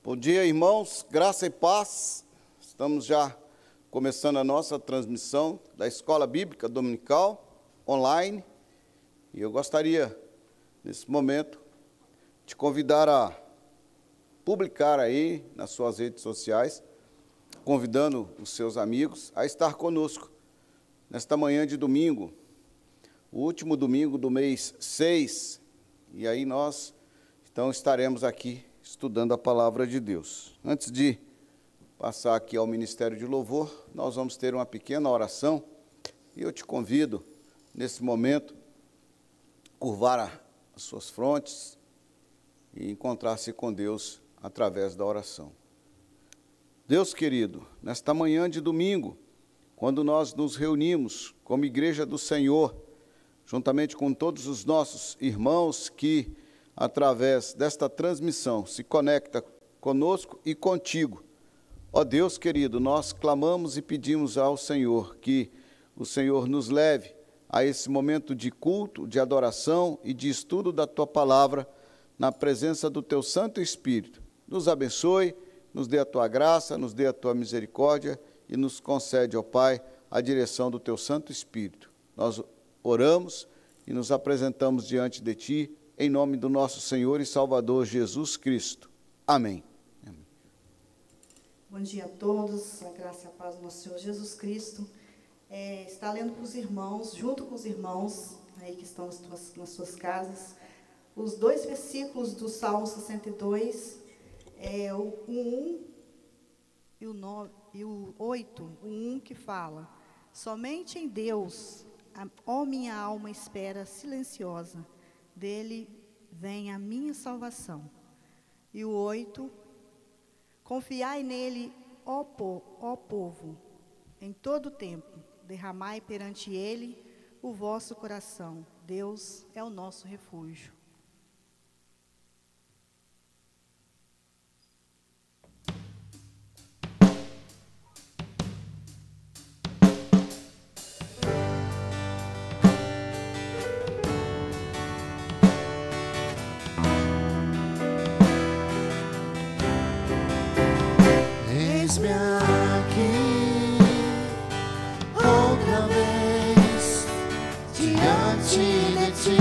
Bom dia, irmãos, graça e paz. Estamos já começando a nossa transmissão da Escola Bíblica Dominical online. E eu gostaria, nesse momento, de convidar a publicar aí nas suas redes sociais, convidando os seus amigos a estar conosco nesta manhã de domingo, o último domingo do mês 6. E aí nós então estaremos aqui estudando a palavra de Deus. Antes de passar aqui ao Ministério de Louvor, nós vamos ter uma pequena oração e eu te convido, nesse momento, curvar as suas frontes e encontrar-se com Deus através da oração. Deus querido, nesta manhã de domingo, quando nós nos reunimos como Igreja do Senhor, juntamente com todos os nossos irmãos que, através desta transmissão, se conecta conosco e contigo. Ó Deus querido, nós clamamos e pedimos ao Senhor que o Senhor nos leve a esse momento de culto, de adoração e de estudo da Tua Palavra, na presença do Teu Santo Espírito. Nos abençoe, nos dê a Tua graça, nos dê a Tua misericórdia e nos concede, ó Pai, a direção do Teu Santo Espírito. Nós oramos e nos apresentamos diante de Ti, em nome do nosso Senhor e Salvador Jesus Cristo. Amém. Bom dia a todos, a graça e a paz do nosso Senhor Jesus Cristo. Está lendo para os irmãos, junto com os irmãos aí que estão nas suas casas, os dois versículos do Salmo 62, o 1 e o 9, e o 8, o 1 que fala: somente em Deus, ó minha alma espera silenciosa, dele vem a minha salvação. E o 8, confiai nele, ó povo, em todo o tempo, derramai perante ele o vosso coração. Deus é o nosso refúgio. Eis-me aqui, outra vez, diante de ti,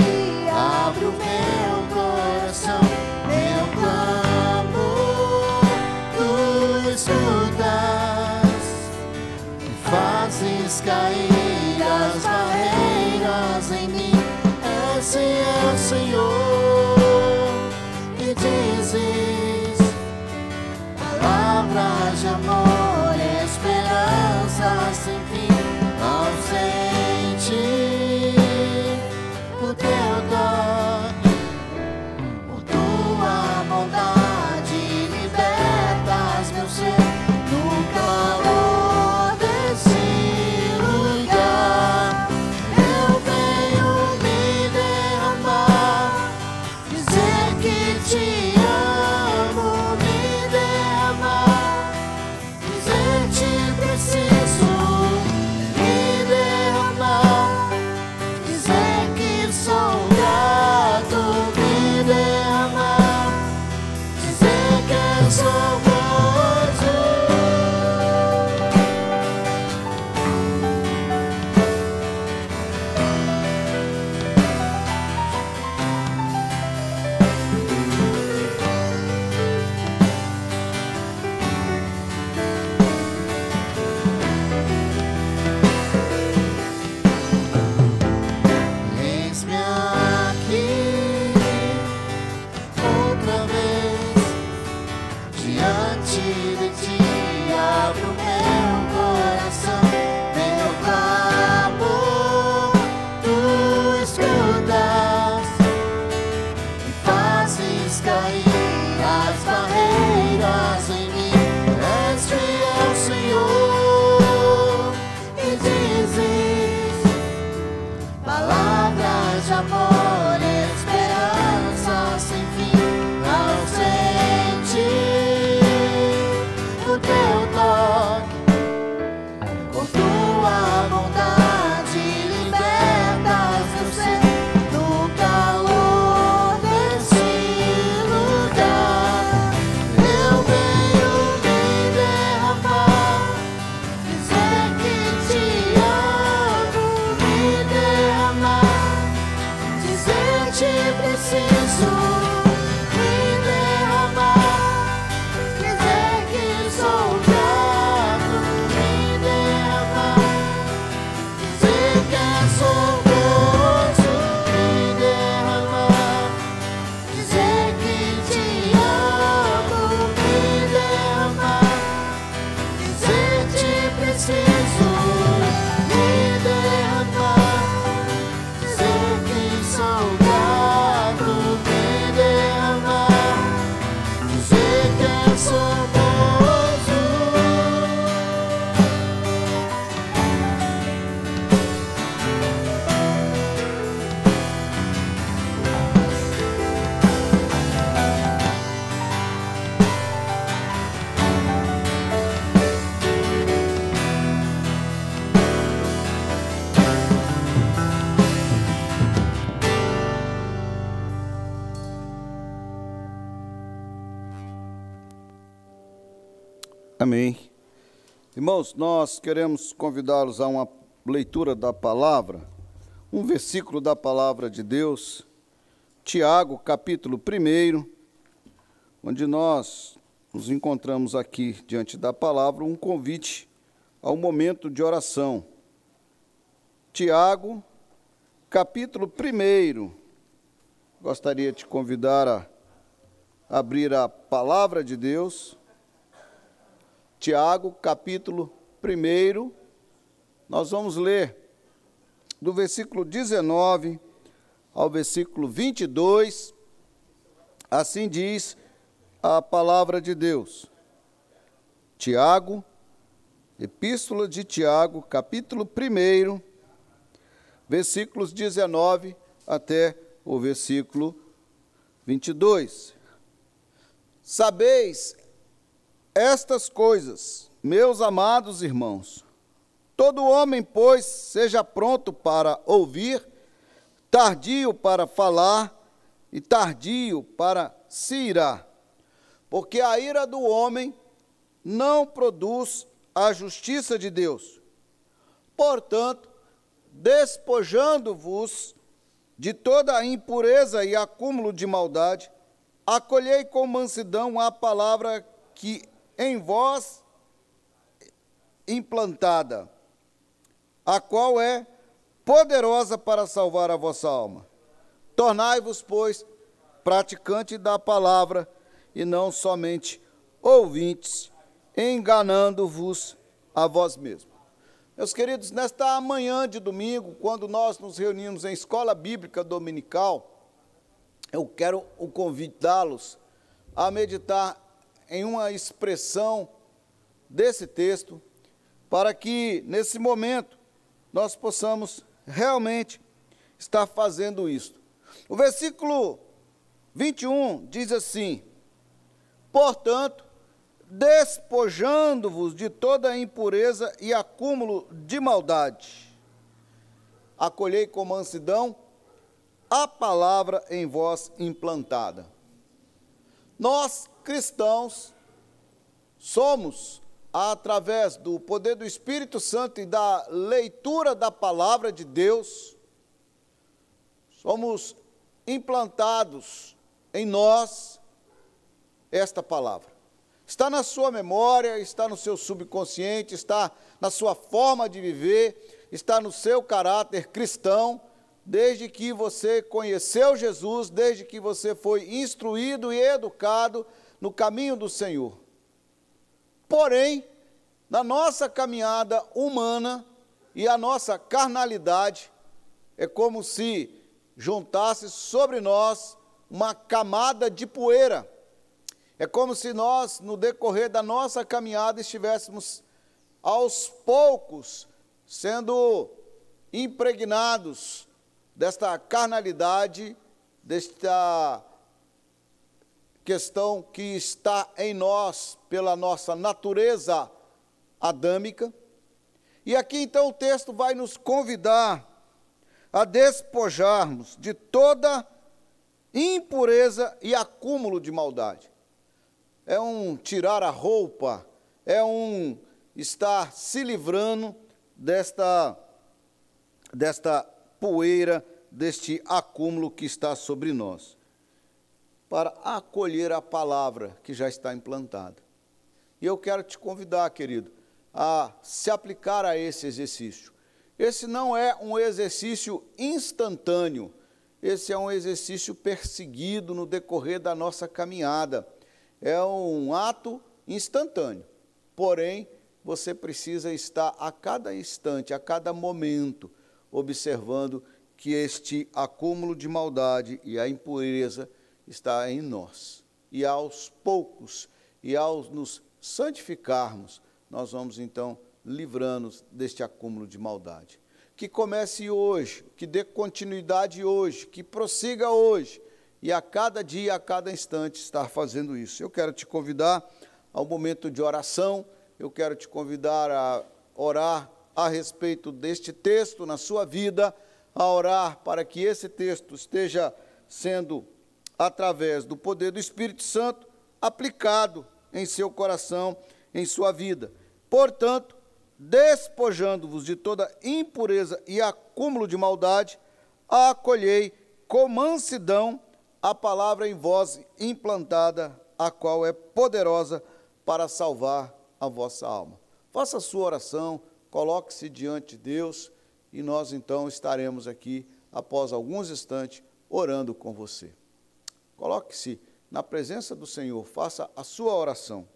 abro meu coração, meu clamor, tu escutas e fazes cair as barreiras em mim. Esse é o Senhor, e dizes palavras de amor, esperança sem fim, ausente por teu dom, por tua bondade, libertas meu ser no calor desse lugar. Eu venho me derramar, dizer que te amo, me derramar, dizer que preciso me derramar, dizer que sou grato, me derramar, dizer que eu sou moço. Amém. Irmãos, nós queremos convidá-los a uma leitura da palavra, um versículo da palavra de Deus, Tiago, capítulo 1, onde nós nos encontramos aqui diante da palavra, um convite ao momento de oração. Tiago, capítulo 1, gostaria de convidar a abrir a palavra de Deus. Tiago, capítulo 1, nós vamos ler do versículo 19 ao versículo 22, assim diz a palavra de Deus. Tiago, Epístola de Tiago, capítulo 1, versículos 19 até o versículo 22. Sabeis estas coisas, meus amados irmãos. Todo homem, pois, seja pronto para ouvir, tardio para falar e tardio para se irar. Porque a ira do homem não produz a justiça de Deus. Portanto, despojando-vos de toda a impureza e acúmulo de maldade, acolhei com mansidão a palavra que em vós implantada, a qual é poderosa para salvar a vossa alma. Tornai-vos, pois, praticante da palavra, e não somente ouvintes, enganando-vos a vós mesmos. Meus queridos, nesta manhã de domingo, quando nós nos reunimos em escola bíblica dominical, eu quero convidá-los a meditar em uma expressão desse texto, para que, nesse momento, nós possamos realmente estar fazendo isso. O versículo 21 diz assim: portanto, despojando-vos de toda a impureza e acúmulo de maldade, acolhei com mansidão a palavra em vós implantada. Nós, cristãos, somos, através do poder do Espírito Santo e da leitura da palavra de Deus, somos implantados em nós esta palavra. Está na sua memória, está no seu subconsciente, está na sua forma de viver, está no seu caráter cristão, desde que você conheceu Jesus, desde que você foi instruído e educado no caminho do Senhor. Porém, na nossa caminhada humana e a nossa carnalidade, é como se juntasse sobre nós uma camada de poeira. É como se nós, no decorrer da nossa caminhada, estivéssemos aos poucos sendo impregnados desta carnalidade, desta questão que está em nós pela nossa natureza adâmica. E aqui então o texto vai nos convidar a despojarmos de toda impureza e acúmulo de maldade. É um tirar a roupa, é um estar se livrando desta poeira, deste acúmulo que está sobre nós, para acolher a palavra que já está implantada. E eu quero te convidar, querido, a se aplicar a esse exercício. Esse não é um exercício instantâneo, esse é um exercício perseguido no decorrer da nossa caminhada. É um ato instantâneo, porém, você precisa estar a cada instante, a cada momento, observando que este acúmulo de maldade e a impureza está em nós. E aos poucos, e ao nos santificarmos, nós vamos então livrando-nos deste acúmulo de maldade. Que comece hoje, que dê continuidade hoje, que prossiga hoje, e a cada dia, a cada instante, estar fazendo isso. Eu quero te convidar ao momento de oração, eu quero te convidar a orar a respeito deste texto na sua vida, a orar para que esse texto esteja sendo, através do poder do Espírito Santo, aplicado em seu coração em sua vida. Portanto, despojando-vos de toda impureza e acúmulo de maldade, acolhei com mansidão a palavra em vós implantada, a qual é poderosa para salvar a vossa alma. Faça a sua oração, coloque-se diante de Deus e nós então estaremos aqui, após alguns instantes, orando com você. Coloque-se na presença do Senhor, faça a sua oração.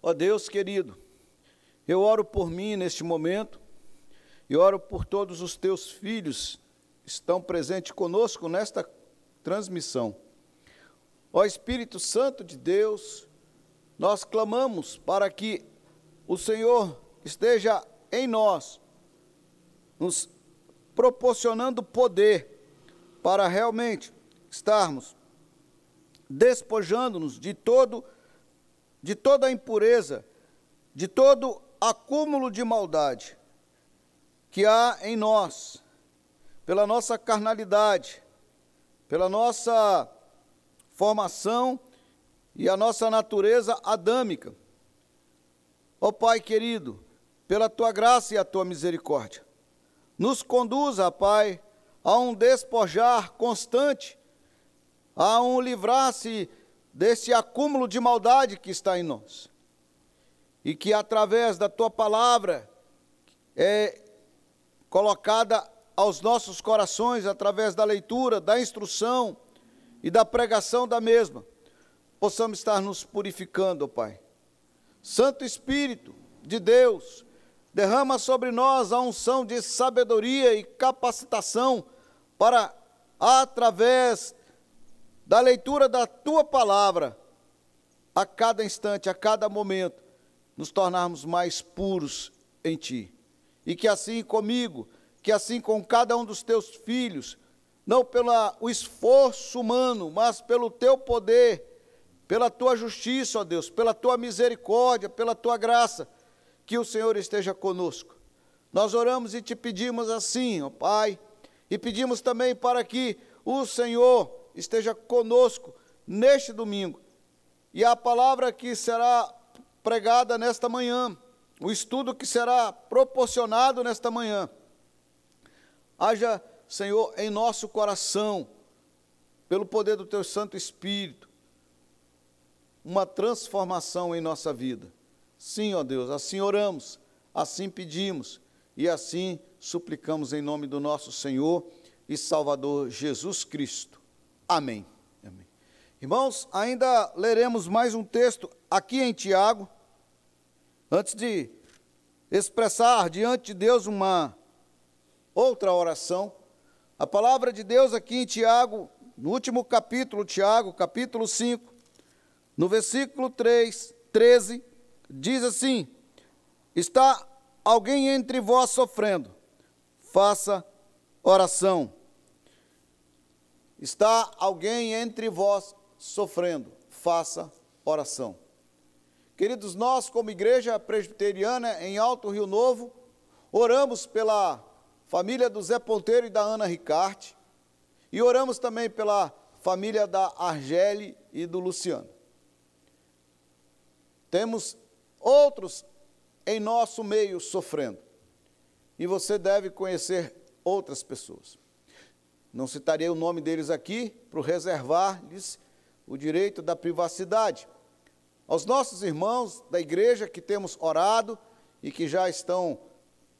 Ó Deus querido, eu oro por mim neste momento, e oro por todos os teus filhos que estão presentes conosco nesta transmissão. Ó Espírito Santo de Deus, nós clamamos para que o Senhor esteja em nós, nos proporcionando poder para realmente estarmos despojando-nos de toda a impureza, de todo acúmulo de maldade que há em nós, pela nossa carnalidade, pela nossa formação e a nossa natureza adâmica. Ó Pai querido, pela Tua graça e a Tua misericórdia, nos conduza, Pai, a um despojar constante, a um livrar-se desse acúmulo de maldade que está em nós. E que através da Tua palavra colocada aos nossos corações, através da leitura, da instrução e da pregação da mesma, possamos estar nos purificando, ó Pai. Santo Espírito de Deus, derrama sobre nós a unção de sabedoria e capacitação para, através da leitura da Tua palavra, a cada instante, a cada momento, nos tornarmos mais puros em Ti. E que assim comigo, que assim com cada um dos Teus filhos, não pelo esforço humano, mas pelo Teu poder, pela Tua justiça, ó Deus, pela Tua misericórdia, pela Tua graça, que o Senhor esteja conosco. Nós oramos e Te pedimos assim, ó Pai, e pedimos também para que o Senhor esteja conosco neste domingo. E a palavra que será pregada nesta manhã, o estudo que será proporcionado nesta manhã, haja, Senhor, em nosso coração, pelo poder do Teu Santo Espírito, uma transformação em nossa vida. Sim, ó Deus, assim oramos, assim pedimos e assim suplicamos em nome do nosso Senhor e Salvador Jesus Cristo. Amém. Amém. Irmãos, ainda leremos mais um texto aqui em Tiago, antes de expressar diante de Deus uma outra oração. A palavra de Deus aqui em Tiago, no último capítulo, Tiago, capítulo 5, no versículo 13, diz assim: está alguém entre vós sofrendo, faça oração. Está alguém entre vós sofrendo, faça oração. Queridos, nós como igreja presbiteriana em Alto Rio Novo, oramos pela família do Zé Ponteiro e da Ana Ricarte, e oramos também pela família da Argele e do Luciano. Temos outros em nosso meio sofrendo, e você deve conhecer outras pessoas. Não citarei o nome deles aqui, para reservar-lhes o direito da privacidade. Aos nossos irmãos da igreja que temos orado e que já estão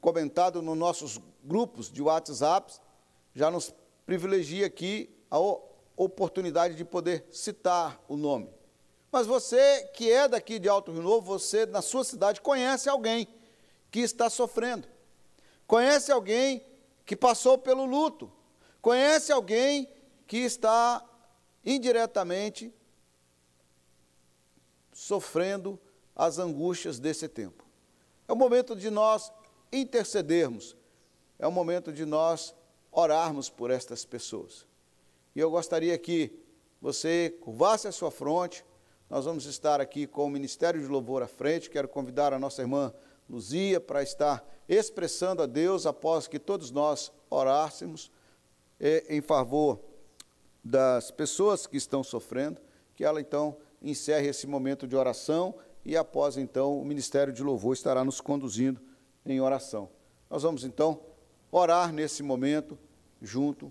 comentados nos nossos grupos de WhatsApp, já nos privilegia aqui a oportunidade de poder citar o nome. Mas você que é daqui de Alto Rio Novo, você na sua cidade conhece alguém que está sofrendo, conhece alguém que passou pelo luto, conhece alguém que está indiretamente sofrendo as angústias desse tempo. É o momento de nós intercedermos, é o momento de nós orarmos por estas pessoas. E eu gostaria que você curvasse a sua fronte. Nós vamos estar aqui com o Ministério de Louvor à frente. Quero convidar a nossa irmã Luzia para estar expressando a Deus após que todos nós orássemos em favor das pessoas que estão sofrendo, que ela então encerre esse momento de oração e após então o Ministério de Louvor estará nos conduzindo em oração. Nós vamos então orar nesse momento junto,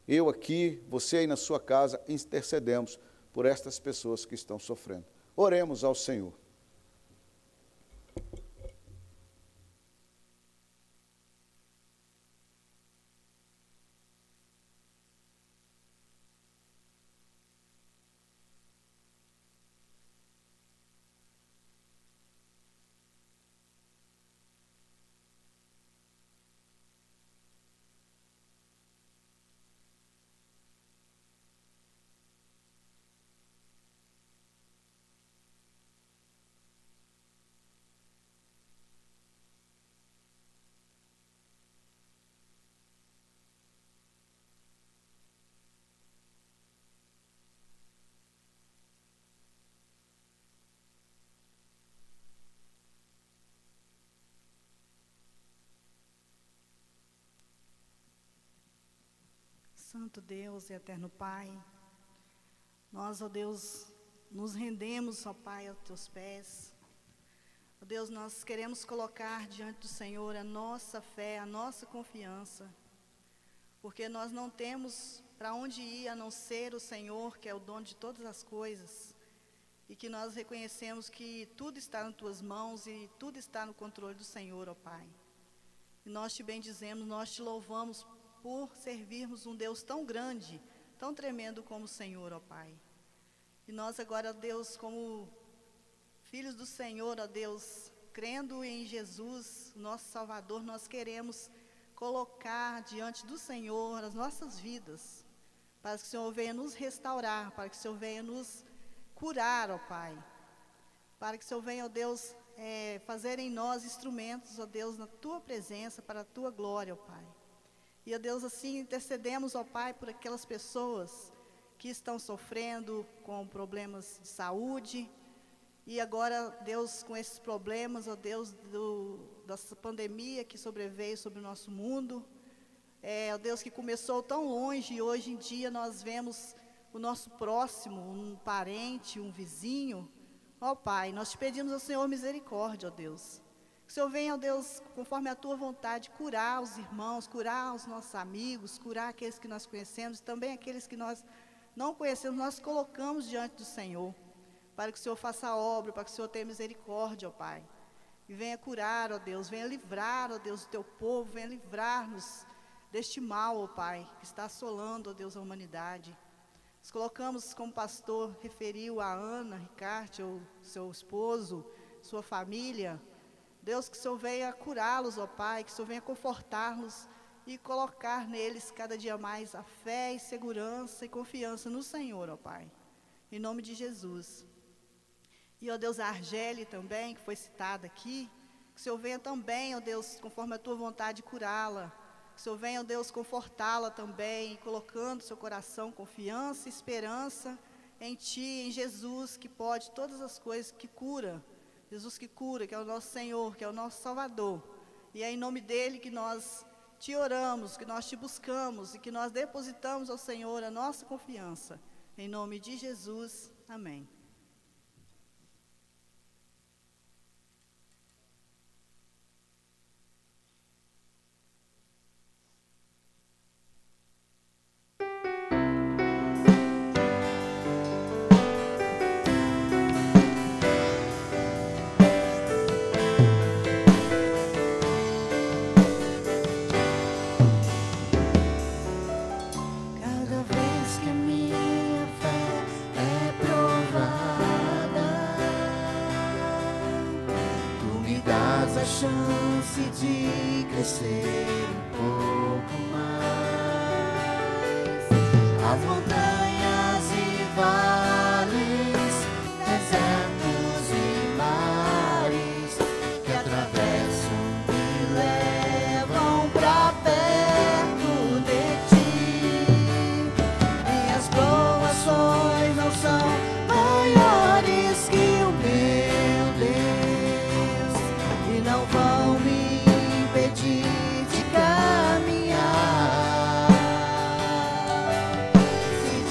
eu aqui, você aí na sua casa, intercedemos por estas pessoas que estão sofrendo. Oremos ao Senhor. Santo Deus e eterno Pai, nós, ó Deus, nos rendemos, ó Pai, aos teus pés. Ó Deus, nós queremos colocar diante do Senhor a nossa fé, a nossa confiança, porque nós não temos para onde ir a não ser o Senhor, que é o dono de todas as coisas, e que nós reconhecemos que tudo está nas tuas mãos e tudo está no controle do Senhor, ó Pai. E nós te bendizemos, nós te louvamos por servirmos um Deus tão grande, tão tremendo como o Senhor, ó Pai. E nós agora, ó Deus, como filhos do Senhor, ó Deus, crendo em Jesus, nosso Salvador, nós queremos colocar diante do Senhor as nossas vidas, para que o Senhor venha nos restaurar, para que o Senhor venha nos curar, ó Pai, para que o Senhor venha, ó Deus, fazer em nós instrumentos, ó Deus, na Tua presença, para a Tua glória, ó Pai. E, ó Deus, assim intercedemos, ó Pai, por aquelas pessoas que estão sofrendo com problemas de saúde. E agora, Deus, com esses problemas, ó Deus, dessa pandemia que sobreveio sobre o nosso mundo, ó Deus, que começou tão longe e hoje em dia nós vemos o nosso próximo, um parente, um vizinho. Ó Pai, nós te pedimos ao Senhor misericórdia, ó Deus. Que o Senhor venha, ó Deus, conforme a Tua vontade, curar os irmãos, curar os nossos amigos, curar aqueles que nós conhecemos, também aqueles que nós não conhecemos, nós colocamos diante do Senhor, para que o Senhor faça a obra, para que o Senhor tenha misericórdia, ó Pai. E venha curar, ó Deus, venha livrar, ó Deus, o Teu povo, venha livrar-nos deste mal, ó Pai, que está assolando, ó Deus, a humanidade. Nós colocamos, como o pastor referiu, a Ana Ricarte, o seu esposo, sua família. Deus, que o Senhor venha curá-los, ó Pai, que o Senhor venha confortá-los e colocar neles cada dia mais a fé e segurança e confiança no Senhor, ó Pai. Em nome de Jesus. E, ó Deus, a Argele também, que foi citada aqui, que o Senhor venha também, ó Deus, conforme a Tua vontade, curá-la. Que o Senhor venha, ó Deus, confortá-la também, colocando no seu coração confiança e esperança em Ti, em Jesus, que pode todas as coisas, que cura. Jesus que cura, que é o nosso Senhor, que é o nosso Salvador. E é em nome dEle que nós Te oramos, que nós Te buscamos e que nós depositamos ao Senhor a nossa confiança. Em nome de Jesus, amém. Chance de crescer um pouco mais. As montanhas e vales, desertos e mares que atravessam e levam pra perto de Ti. Minhas provações não são maiores que o meu Deus, não vão me impedir de caminhar. Se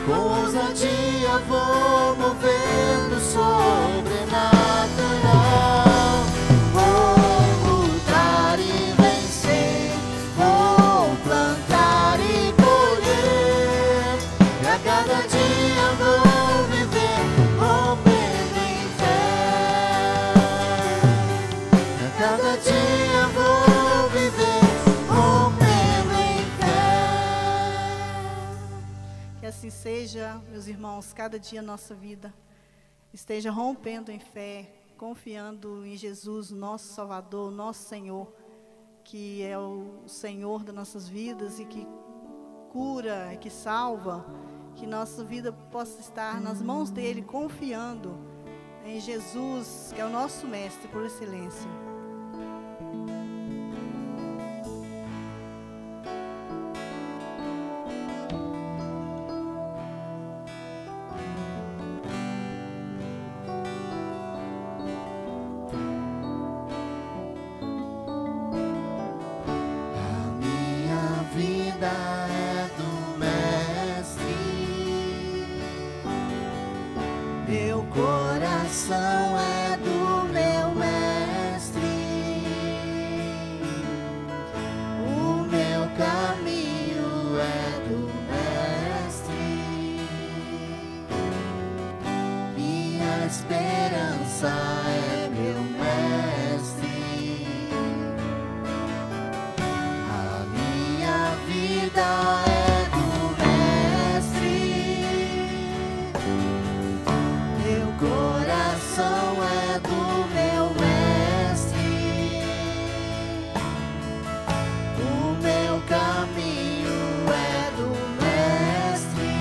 Com ousadia vou mover no sobrenatural. Vou lutar e vencer, vou plantar e colher. E a cada dia vou viver rompendo em fé. E a cada dia vou viver rompendo em fé. Que assim seja, meus irmãos, cada dia nossa vida esteja rompendo em fé, confiando em Jesus, nosso Salvador, nosso Senhor, que é o Senhor das nossas vidas e que cura, que salva, que nossa vida possa estar nas mãos dele, confiando em Jesus, que é o nosso mestre por excelência. Meu coração é do meu mestre, o meu caminho é do mestre, minha esperança é meu mestre, a minha vida é coração é do meu mestre, o meu caminho é do mestre,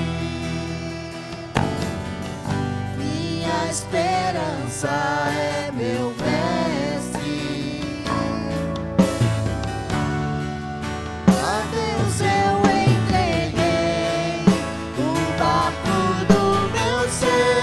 minha esperança é meu mestre. A Deus eu entreguei o barco do meu ser.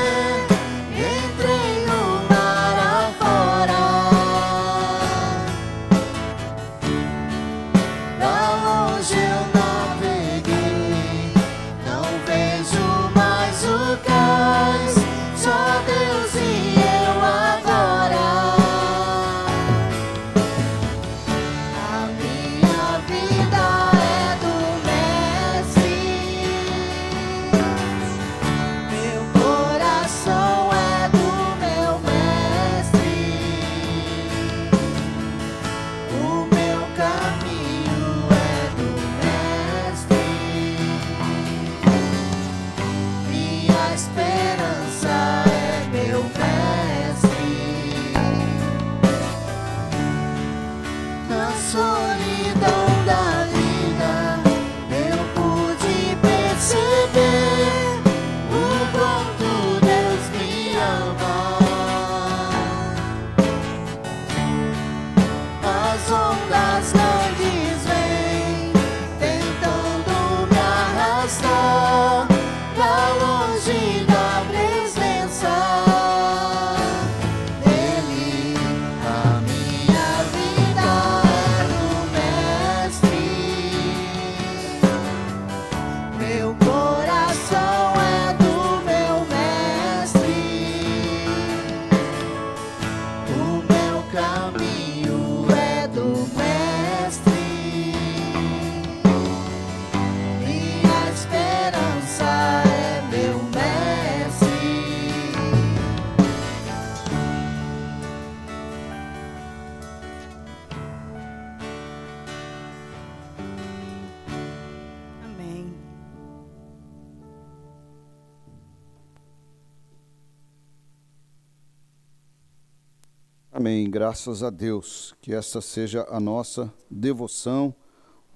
Amém, graças a Deus, que essa seja a nossa devoção,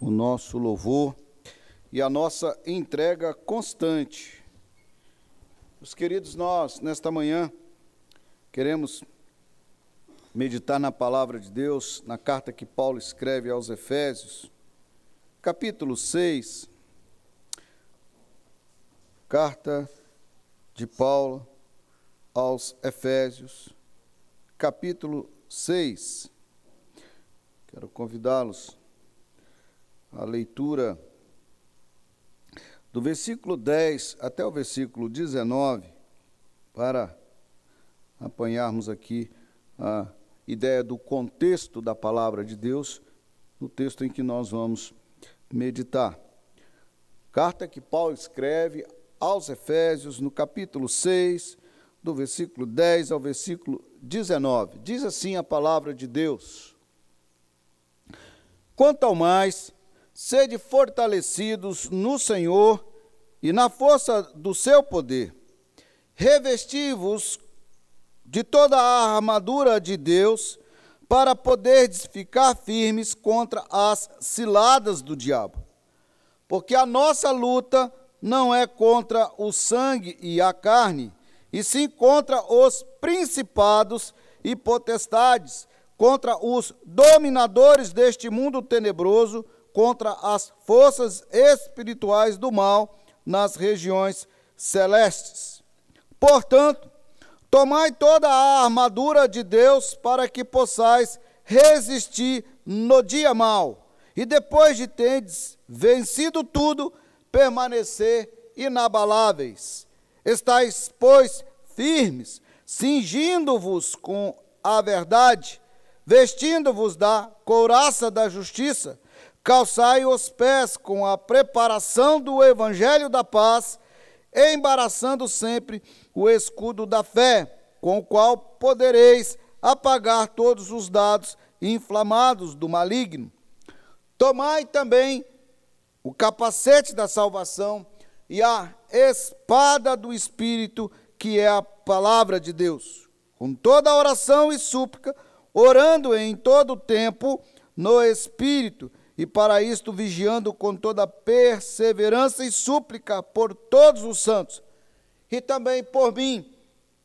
o nosso louvor e a nossa entrega constante. Meus queridos, nós, nesta manhã, queremos meditar na palavra de Deus, na carta que Paulo escreve aos Efésios, capítulo 6, carta de Paulo aos Efésios, capítulo 6. Quero convidá-los à leitura do versículo 10 até o versículo 19, para apanharmos aqui a ideia do contexto da palavra de Deus, no texto em que nós vamos meditar. Carta que Paulo escreve aos Efésios, no capítulo 6, do versículo 10 ao versículo 19. Diz assim a palavra de Deus: quanto ao mais, sede fortalecidos no Senhor e na força do seu poder. Revesti-vos de toda a armadura de Deus, para poderdes ficar firmes contra as ciladas do diabo. Porque a nossa luta não é contra o sangue e a carne, e sim contra os principados e potestades, contra os dominadores deste mundo tenebroso, contra as forças espirituais do mal nas regiões celestes. Portanto, tomai toda a armadura de Deus para que possais resistir no dia mau, e depois de terdes vencido tudo, permanecer inabaláveis. Estais, pois, firmes, cingindo-vos com a verdade, vestindo-vos da couraça da justiça, calçai os pés com a preparação do evangelho da paz, embaraçando sempre o escudo da fé, com o qual podereis apagar todos os dardos inflamados do maligno. Tomai também o capacete da salvação e a espada do Espírito, que é a palavra de Deus, com toda oração e súplica, orando em todo o tempo no Espírito, e para isto vigiando com toda perseverança e súplica por todos os santos, e também por mim,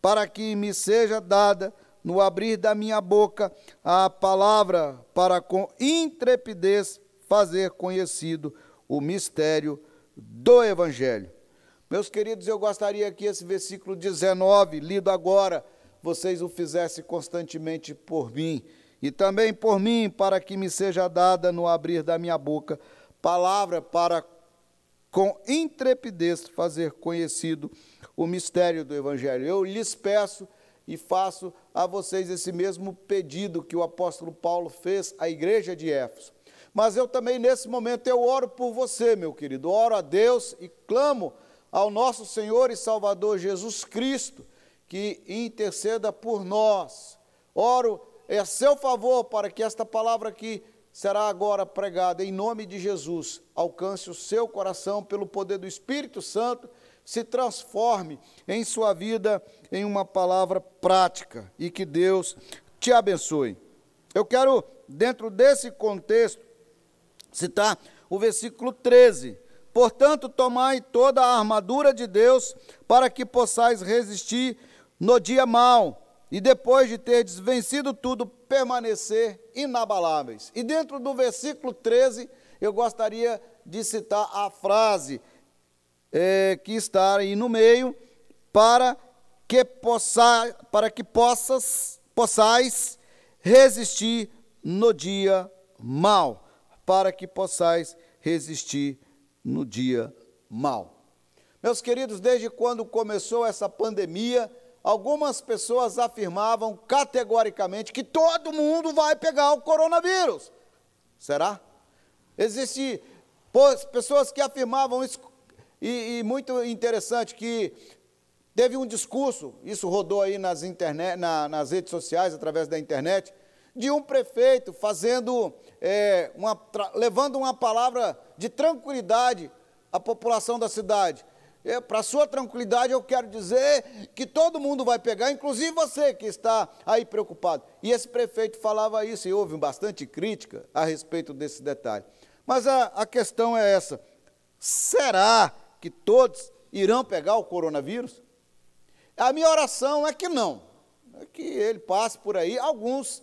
para que me seja dada, no abrir da minha boca, a palavra, para com intrepidez fazer conhecido o mistério do Evangelho. Meus queridos, eu gostaria que esse versículo 19, lido agora, vocês o fizessem constantemente por mim, e também por mim, para que me seja dada, no abrir da minha boca, palavra para com intrepidez fazer conhecido o mistério do Evangelho. Eu lhes peço e faço a vocês esse mesmo pedido que o apóstolo Paulo fez à igreja de Éfeso. Mas eu também, nesse momento, eu oro por você, meu querido. Oro a Deus e clamo ao nosso Senhor e Salvador Jesus Cristo, que interceda por nós. Oro a seu favor para que esta palavra aqui será agora pregada em nome de Jesus, alcance o seu coração pelo poder do Espírito Santo, se transforme em sua vida em uma palavra prática e que Deus te abençoe. Eu quero, dentro desse contexto, citar o versículo 13. Portanto, tomai toda a armadura de Deus para que possais resistir no dia mau, e depois de terdes vencido tudo, permanecer inabaláveis. E dentro do versículo 13, eu gostaria de citar a frase que está aí no meio, para que possais resistir no dia mau. Para que possais resistir no dia mau. Meus queridos, desde quando começou essa pandemia, algumas pessoas afirmavam categoricamente que todo mundo vai pegar o coronavírus. Será? Existem pessoas que afirmavam isso, e muito interessante, que teve um discurso, isso rodou aí nas redes sociais, através da internet, de um prefeito fazendo, levando uma palavra de tranquilidade à população da cidade. Para sua tranquilidade, eu quero dizer que todo mundo vai pegar, inclusive você que está aí preocupado. E esse prefeito falava isso, e houve bastante crítica a respeito desse detalhe. Mas a questão é essa: será que todos irão pegar o coronavírus? A minha oração é que não, é que ele passe por aí. Alguns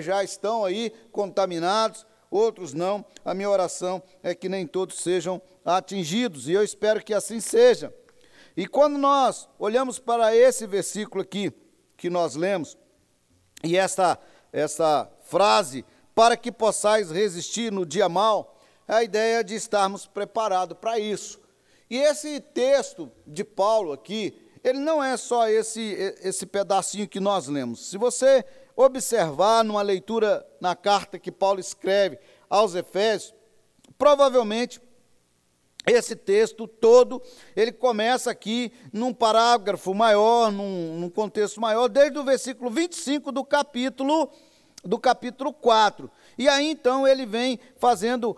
já estão aí contaminados, outros não. A minha oração é que nem todos sejam atingidos, e eu espero que assim seja. E quando nós olhamos para esse versículo aqui, que nós lemos, e essa frase, para que possais resistir no dia mau, é a ideia de estarmos preparados para isso. E esse texto de Paulo aqui, ele não é só esse pedacinho que nós lemos. Se você observar numa leitura na carta que Paulo escreve aos Efésios, provavelmente esse texto todo, ele começa aqui num parágrafo maior, num contexto maior, desde o versículo 25 do capítulo 4. E aí, então, ele vem fazendo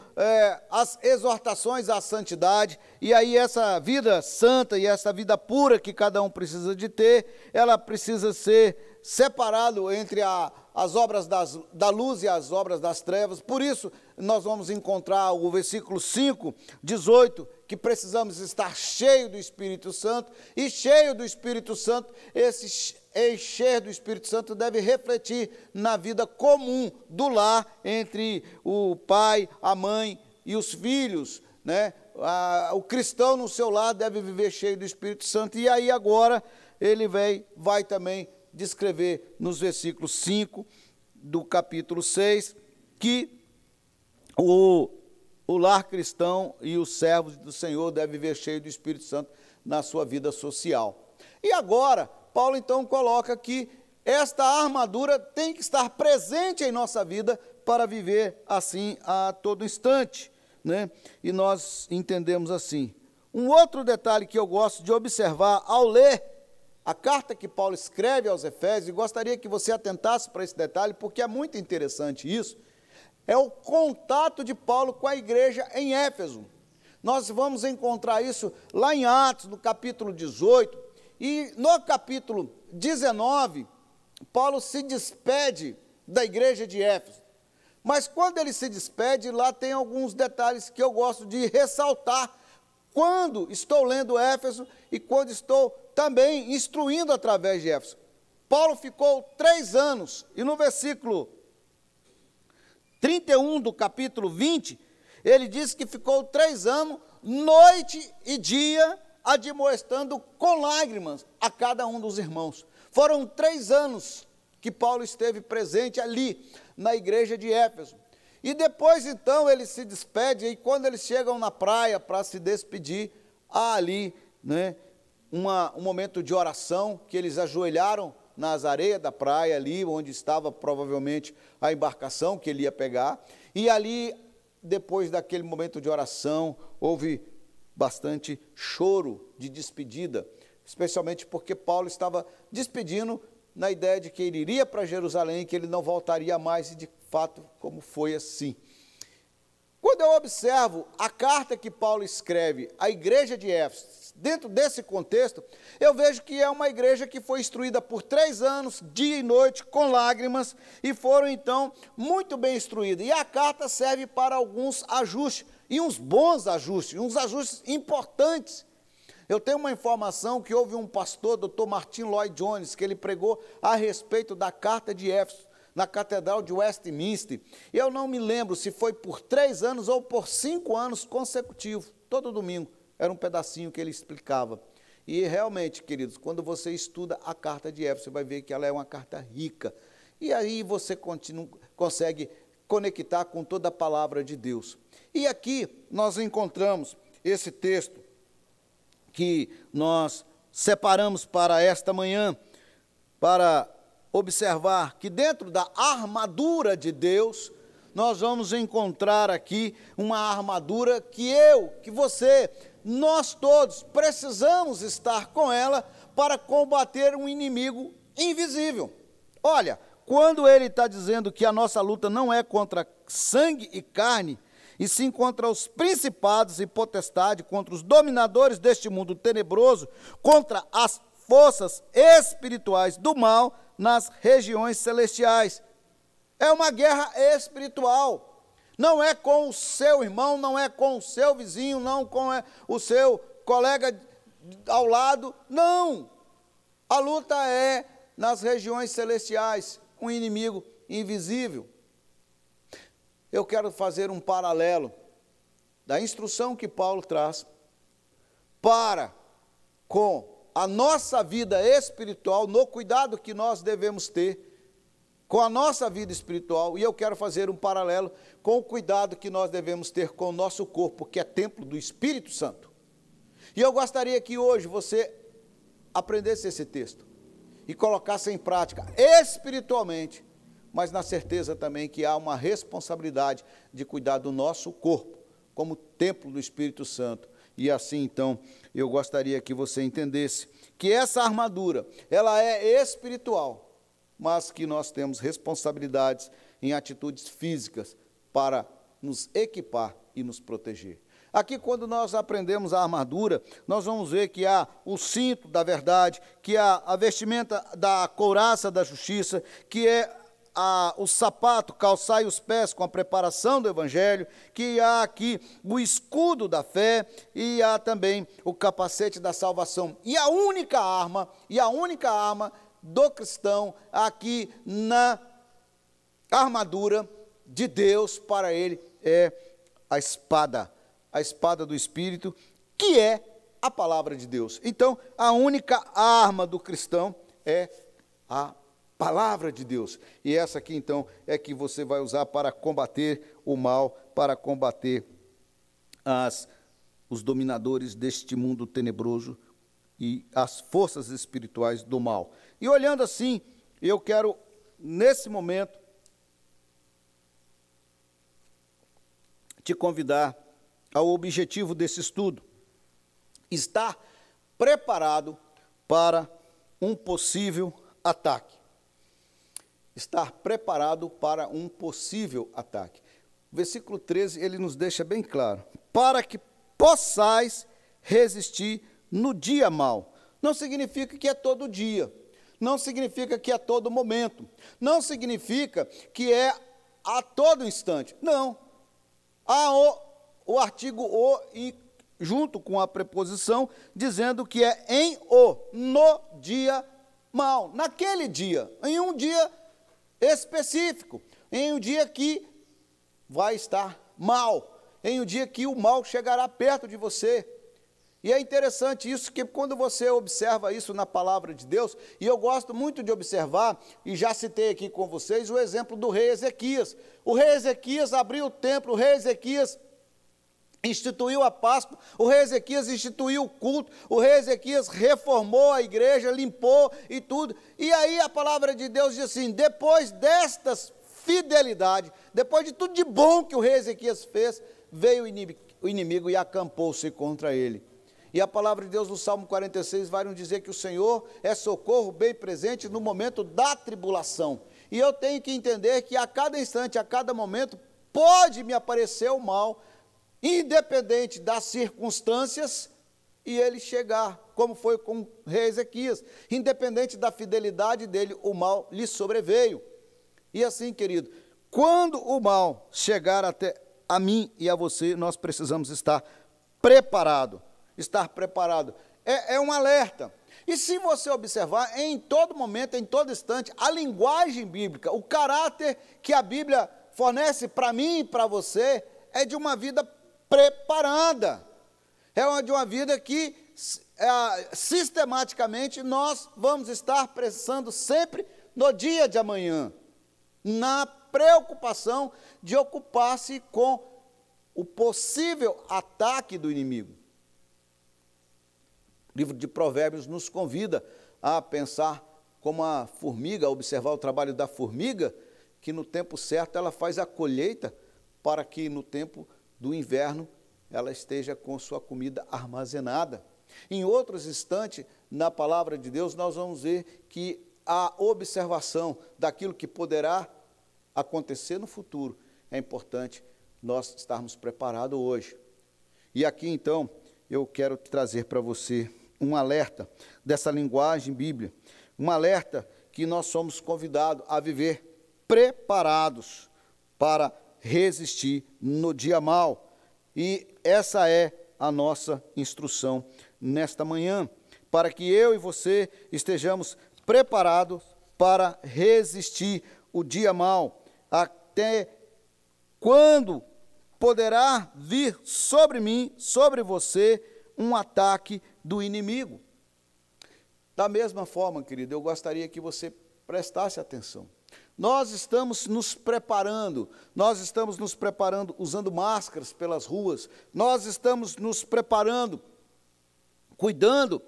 as exortações à santidade, e aí essa vida santa e essa vida pura que cada um precisa de ter, ela precisa ser separado entre as obras da luz e as obras das trevas. Por isso, nós vamos encontrar o versículo 5, 18, que precisamos estar cheio do Espírito Santo, e cheio do Espírito Santo, esse encher do Espírito Santo deve refletir na vida comum do lar entre o pai, a mãe e os filhos, né? O cristão no seu lar deve viver cheio do Espírito Santo, e aí agora ele vai também descrever nos versículos 5 do capítulo 6, que o lar cristão e os servos do Senhor devem viver cheio do Espírito Santo na sua vida social. E agora, Paulo então coloca que esta armadura tem que estar presente em nossa vida para viver assim a todo instante, né? E nós entendemos assim. Um outro detalhe que eu gosto de observar ao ler a carta que Paulo escreve aos Efésios, e gostaria que você atentasse para esse detalhe, porque é muito interessante isso, é o contato de Paulo com a igreja em Éfeso. Nós vamos encontrar isso lá em Atos, no capítulo 18, e no capítulo 19, Paulo se despede da igreja de Éfeso. Mas quando ele se despede, lá tem alguns detalhes que eu gosto de ressaltar quando estou lendo Éfeso e quando estou também instruindo através de Éfeso. Paulo ficou 3 anos, e no versículo 31 do capítulo 20, ele diz que ficou 3 anos, noite e dia, admoestando com lágrimas a cada um dos irmãos. Foram 3 anos que Paulo esteve presente ali, na igreja de Éfeso. E depois, então, ele se despede, e quando eles chegam na praia para se despedir, há ali, né, um momento de oração, que eles ajoelharam nas areias da praia, ali onde estava provavelmente a embarcação que ele ia pegar, e ali, depois daquele momento de oração, houve bastante choro de despedida, especialmente porque Paulo estava despedindo na ideia de que ele iria para Jerusalém, que ele não voltaria mais, e de fato, como foi assim. Quando eu observo a carta que Paulo escreve à igreja de Éfeso, dentro desse contexto, eu vejo que é uma igreja que foi instruída por 3 anos, dia e noite, com lágrimas, e foram então muito bem instruídas. E a carta serve para alguns ajustes, e uns bons ajustes, uns ajustes importantes. Eu tenho uma informação que houve um pastor, Dr. Martin Lloyd Jones, que ele pregou a respeito da carta de Éfeso, na Catedral de Westminster. Eu não me lembro se foi por 3 anos ou por 5 anos consecutivos, todo domingo. Era um pedacinho que ele explicava. E realmente, queridos, quando você estuda a carta de Éfeso, você vai ver que ela é uma carta rica. E aí você consegue conectar com toda a palavra de Deus. E aqui nós encontramos esse texto que nós separamos para esta manhã, para observar que dentro da armadura de Deus, nós vamos encontrar aqui uma armadura que que você, nós todos precisamos estar com ela para combater um inimigo invisível. Olha, quando ele está dizendo que a nossa luta não é contra sangue e carne, e sim contra os principados e potestades, contra os dominadores deste mundo tenebroso, contra as forças espirituais do mal nas regiões celestiais. É uma guerra espiritual. Não é com o seu irmão, não é com o seu vizinho, não com o seu colega ao lado, não. A luta é nas regiões celestiais, um inimigo invisível. Eu quero fazer um paralelo da instrução que Paulo traz para com a nossa vida espiritual, no cuidado que nós devemos ter com a nossa vida espiritual, e eu quero fazer um paralelo com o cuidado que nós devemos ter com o nosso corpo, que é templo do Espírito Santo. E eu gostaria que hoje você aprendesse esse texto e colocasse em prática espiritualmente, mas na certeza também que há uma responsabilidade de cuidar do nosso corpo como templo do Espírito Santo. E assim, então, eu gostaria que você entendesse que essa armadura, ela é espiritual, mas que nós temos responsabilidades em atitudes físicas para nos equipar e nos proteger. Aqui, quando nós aprendemos a armadura, nós vamos ver que há o cinto da verdade, que há a vestimenta da couraça da justiça, que é o sapato, calçai os pés com a preparação do evangelho, que há aqui o escudo da fé e há também o capacete da salvação. E a única arma do cristão aqui na armadura de Deus para ele é a espada do Espírito, que é a palavra de Deus. Então, a única arma do cristão é a palavra de Deus. E essa aqui, então, é que você vai usar para combater o mal, para combater os dominadores deste mundo tenebroso e as forças espirituais do mal. E olhando assim, eu quero, nesse momento, te convidar ao objetivo desse estudo: estar preparado para um possível ataque. Estar preparado para um possível ataque. O versículo 13, ele nos deixa bem claro: para que possais resistir no dia mau. Não significa que é todo dia, não significa que é todo momento, não significa que é a todo instante. Não. Há o artigo "o" e junto com a preposição, dizendo que é no dia mau, naquele dia, em um dia específico, em um dia que vai estar mal, em um dia que o mal chegará perto de você. E é interessante isso, que quando você observa isso na palavra de Deus, e eu gosto muito de observar, e já citei aqui com vocês, o exemplo do rei Ezequias. O rei Ezequias abriu o templo, o rei Ezequias instituiu a Páscoa, o rei Ezequias instituiu o culto, o rei Ezequias reformou a igreja, limpou e tudo. E aí a palavra de Deus diz assim: depois destas fidelidades, depois de tudo de bom que o rei Ezequias fez, veio o inimigo e acampou-se contra ele. E a palavra de Deus no Salmo 46 vai nos dizer que o Senhor é socorro bem presente no momento da tribulação. E eu tenho que entender que a cada instante, a cada momento, pode me aparecer o mal, independente das circunstâncias, e ele chegar, como foi com o rei Ezequias. Independente da fidelidade dele, o mal lhe sobreveio. E assim, querido, quando o mal chegar até a mim e a você, nós precisamos estar preparados. Estar preparado é um alerta. E se você observar, em todo momento, em todo instante, a linguagem bíblica, o caráter que a Bíblia fornece para mim e para você, é de uma vida preparada. É de uma vida que sistematicamente nós vamos estar pensando sempre no dia de amanhã, na preocupação de ocupar-se com o possível ataque do inimigo. O livro de Provérbios nos convida a pensar como a formiga, a observar o trabalho da formiga, que no tempo certo ela faz a colheita para que no tempo do inverno ela esteja com sua comida armazenada. Em outros instantes, na palavra de Deus, nós vamos ver que a observação daquilo que poderá acontecer no futuro é importante nós estarmos preparados hoje. E aqui, então, eu quero trazer para você um alerta dessa linguagem bíblica, um alerta que nós somos convidados a viver preparados para resistir no dia mau. E essa é a nossa instrução nesta manhã, para que eu e você estejamos preparados para resistir o dia mau. Até quando poderá vir sobre mim, sobre você, um ataque do inimigo? Da mesma forma, querido, eu gostaria que você prestasse atenção. Nós estamos nos preparando usando máscaras pelas ruas, nós estamos nos preparando cuidando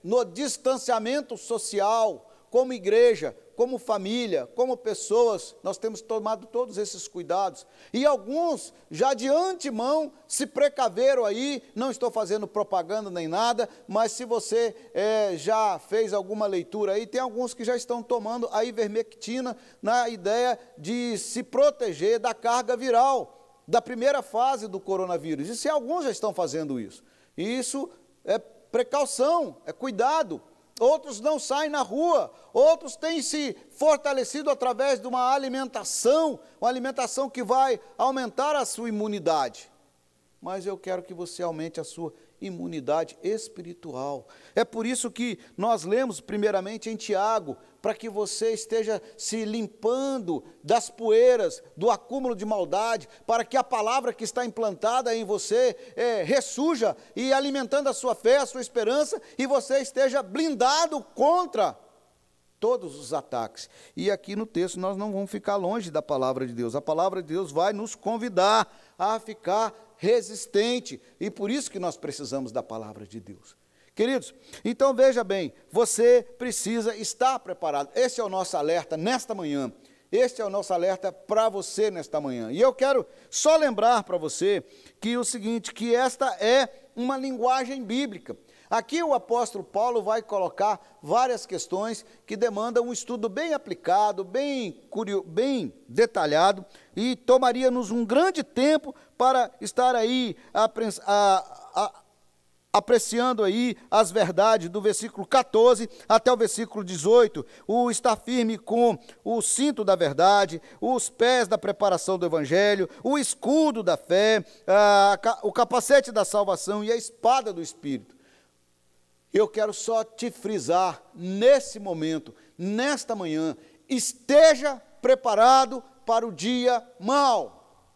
no distanciamento social, como igreja, como família, como pessoas, nós temos tomado todos esses cuidados. E alguns já de antemão se precaveram aí, não estou fazendo propaganda nem nada, mas se você já fez alguma leitura aí, tem alguns que já estão tomando a ivermectina na ideia de se proteger da carga viral, da primeira fase do coronavírus. E se alguns já estão fazendo isso, e isso é precaução, é cuidado. Outros não saem na rua, outros têm se fortalecido através de uma alimentação que vai aumentar a sua imunidade. Mas eu quero que você aumente a sua imunidade espiritual. É por isso que nós lemos primeiramente em Tiago, para que você esteja se limpando das poeiras, do acúmulo de maldade, para que a palavra que está implantada em você ressurja e alimentando a sua fé, a sua esperança, e você esteja blindado contra todos os ataques. E aqui no texto nós não vamos ficar longe da palavra de Deus. A palavra de Deus vai nos convidar a ficar resistente, e por isso que nós precisamos da palavra de Deus. Queridos, então veja bem, você precisa estar preparado. Esse é o nosso alerta nesta manhã. Este é o nosso alerta para você nesta manhã. E eu quero só lembrar para você que o seguinte, que esta é uma linguagem bíblica. Aqui o apóstolo Paulo vai colocar várias questões que demandam um estudo bem aplicado, bem detalhado, e tomaria-nos um grande tempo para estar aí apreciando aí as verdades do versículo 14 até o versículo 18, o estar firme com o cinto da verdade, os pés da preparação do evangelho, o escudo da fé, o capacete da salvação e a espada do Espírito. Eu quero só te frisar nesse momento, nesta manhã, esteja preparado para o dia mau.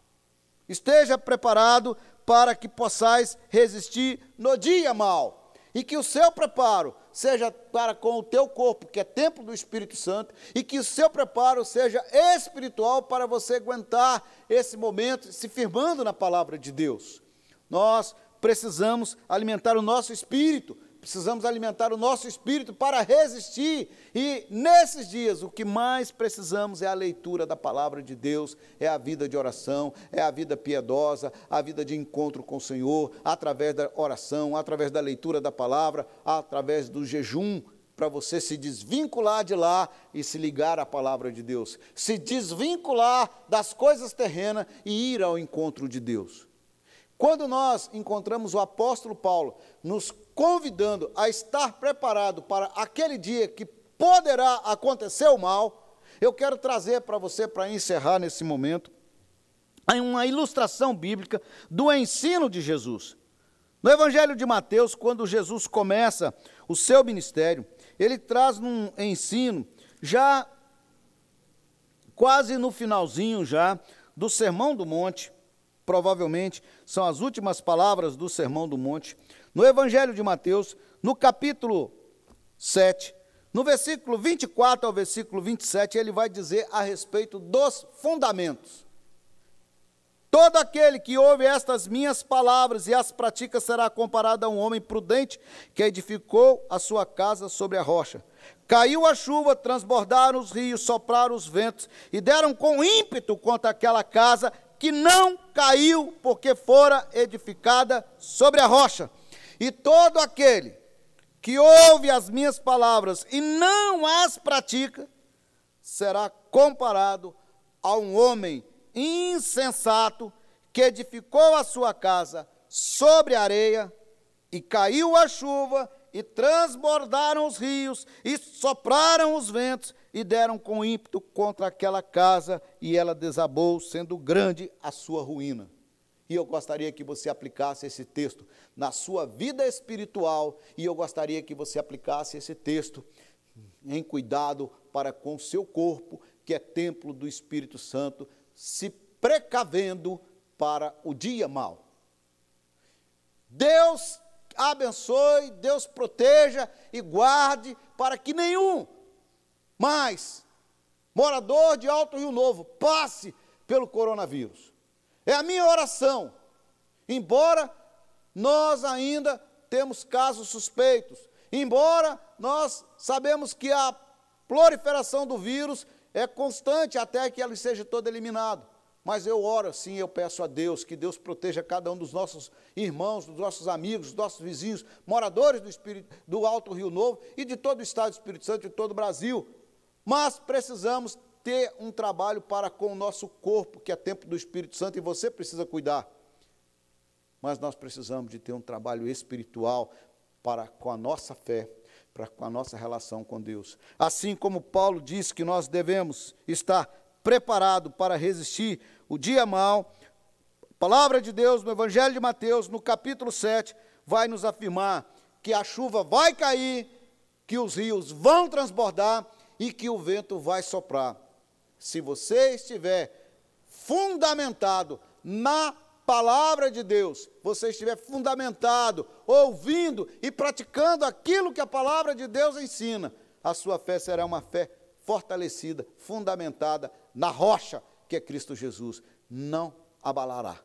Esteja preparado para que possais resistir no dia mau. E que o seu preparo seja para com o teu corpo, que é templo do Espírito Santo, e que o seu preparo seja espiritual para você aguentar esse momento, se firmando na palavra de Deus. Nós precisamos alimentar o nosso espírito, para resistir, e nesses dias o que mais precisamos é a leitura da palavra de Deus, é a vida de oração, é a vida piedosa, a vida de encontro com o Senhor, através da oração, através da leitura da palavra, através do jejum, para você se desvincular de lá e se ligar à palavra de Deus, se desvincular das coisas terrenas e ir ao encontro de Deus. Quando nós encontramos o apóstolo Paulo nos convidando a estar preparado para aquele dia que poderá acontecer o mal, eu quero trazer para você, para encerrar nesse momento, uma ilustração bíblica do ensino de Jesus. No Evangelho de Mateus, quando Jesus começa o seu ministério, ele traz um ensino já quase no finalzinho já do Sermão do Monte. Provavelmente são as últimas palavras do Sermão do Monte. No Evangelho de Mateus, no capítulo 7, no versículo 24 ao versículo 27, ele vai dizer a respeito dos fundamentos. Todo aquele que ouve estas minhas palavras e as pratica será comparado a um homem prudente que edificou a sua casa sobre a rocha. Caiu a chuva, transbordaram os rios, sopraram os ventos e deram com ímpeto contra aquela casa, que não caiu, porque fora edificada sobre a rocha. E todo aquele que ouve as minhas palavras e não as pratica, será comparado a um homem insensato que edificou a sua casa sobre a areia, e caiu a chuva, e transbordaram os rios, e sopraram os ventos, e deram com ímpeto contra aquela casa, e ela desabou, sendo grande a sua ruína. E eu gostaria que você aplicasse esse texto na sua vida espiritual, e eu gostaria que você aplicasse esse texto em cuidado para com o seu corpo, que é templo do Espírito Santo, se precavendo para o dia mau. Deus abençoe, Deus proteja e guarde para que nenhum mais morador de Alto Rio Novo passe pelo coronavírus. É a minha oração, embora nós ainda temos casos suspeitos. Embora nós sabemos que a proliferação do vírus é constante até que ele seja todo eliminado. Mas eu oro assim, eu peço a Deus, que Deus proteja cada um dos nossos irmãos, dos nossos amigos, dos nossos vizinhos, moradores do Alto Rio Novo e de todo o estado do Espírito Santo e de todo o Brasil. Mas precisamos ter um trabalho para com o nosso corpo, que é templo do Espírito Santo, e você precisa cuidar. Mas nós precisamos de ter um trabalho espiritual para com a nossa fé, para com a nossa relação com Deus. Assim como Paulo disse que nós devemos estar preparado para resistir o dia mau, a palavra de Deus no Evangelho de Mateus, no capítulo 7, vai nos afirmar que a chuva vai cair, que os rios vão transbordar e que o vento vai soprar. Se você estiver fundamentado na palavra de Deus, você estiver fundamentado, ouvindo e praticando aquilo que a palavra de Deus ensina, a sua fé será uma fé fortalecida, fundamentada na rocha que é Cristo Jesus, não abalará.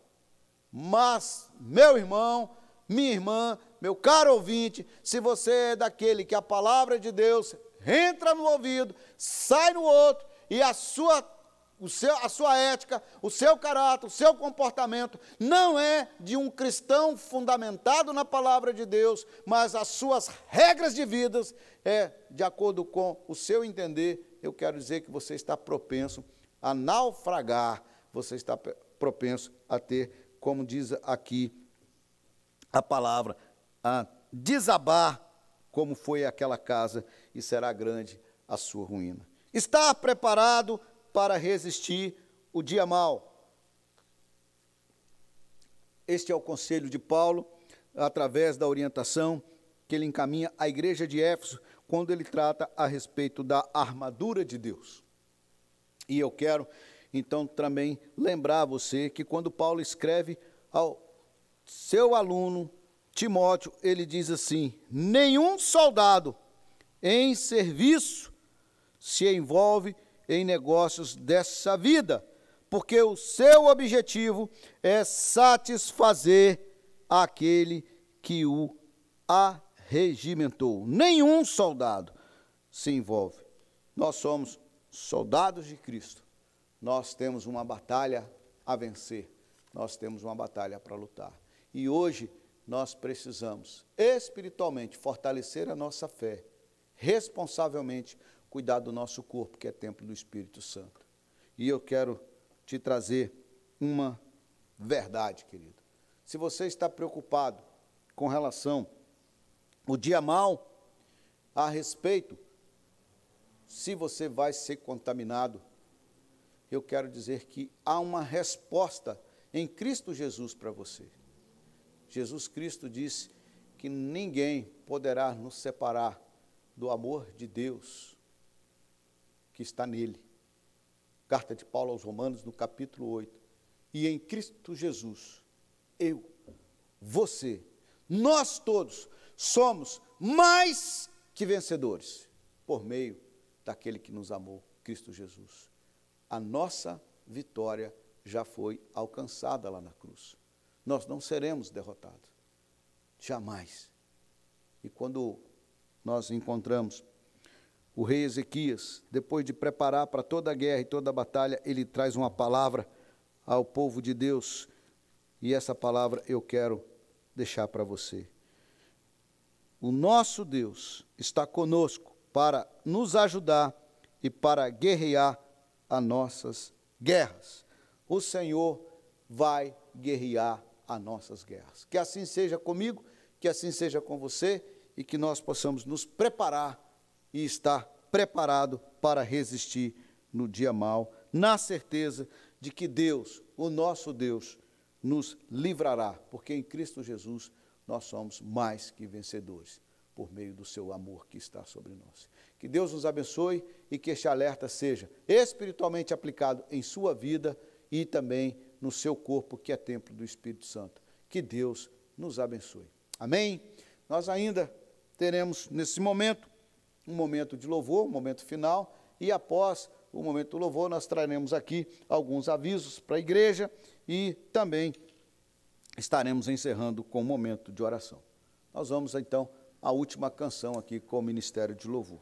Mas, meu irmão, minha irmã, meu caro ouvinte, se você é daquele que a palavra de Deus entra no ouvido, sai no outro, e a sua ética, o seu caráter, o seu comportamento não é de um cristão fundamentado na palavra de Deus, mas as suas regras de vida é de acordo com o seu entender, eu quero dizer que você está propenso a naufragar, você está propenso a ter, como diz aqui a palavra, a desabar, como foi aquela casa, e será grande a sua ruína. Estar preparado para resistir o dia mau. Este é o conselho de Paulo, através da orientação que ele encaminha à igreja de Éfeso, quando ele trata a respeito da armadura de Deus. E eu quero, então, também lembrar você que quando Paulo escreve ao seu aluno Timóteo, ele diz assim: nenhum soldado em serviço se envolve em negócios dessa vida, porque o seu objetivo é satisfazer aquele que o arregimentou. Nenhum soldado se envolve. Nós somos soldados de Cristo. Nós temos uma batalha a vencer. Nós temos uma batalha para lutar. E hoje nós precisamos espiritualmente fortalecer a nossa fé, responsavelmente cuidar do nosso corpo, que é templo do Espírito Santo. E eu quero te trazer uma verdade, querido. Se você está preocupado com relação ao dia mau, a respeito, se você vai ser contaminado, eu quero dizer que há uma resposta em Cristo Jesus para você. Jesus Cristo disse que ninguém poderá nos separar do amor de Deus que está nele. Carta de Paulo aos Romanos, no capítulo 8. E em Cristo Jesus, eu, você, nós todos somos mais que vencedores por meio daquele que nos amou, Cristo Jesus. A nossa vitória já foi alcançada lá na cruz. Nós não seremos derrotados, jamais. E quando nós encontramos o rei Ezequias, depois de preparar para toda a guerra e toda a batalha, ele traz uma palavra ao povo de Deus, e essa palavra eu quero deixar para você. O nosso Deus está conosco para nos ajudar e para guerrear as nossas guerras. O Senhor vai guerrear as nossas guerras. Que assim seja comigo, que assim seja com você, e que nós possamos nos preparar e estar preparado para resistir no dia mau, na certeza de que Deus, o nosso Deus, nos livrará, porque em Cristo Jesus nós somos mais que vencedores, por meio do seu amor que está sobre nós. Que Deus nos abençoe e que este alerta seja espiritualmente aplicado em sua vida e também no seu corpo, que é templo do Espírito Santo. Que Deus nos abençoe. Amém? Nós ainda teremos nesse momento um momento de louvor, um momento final, e após o momento do louvor nós traremos aqui alguns avisos para a igreja e também estaremos encerrando com um momento de oração. nós vamos então à última canção aqui com o Ministério de Louvor.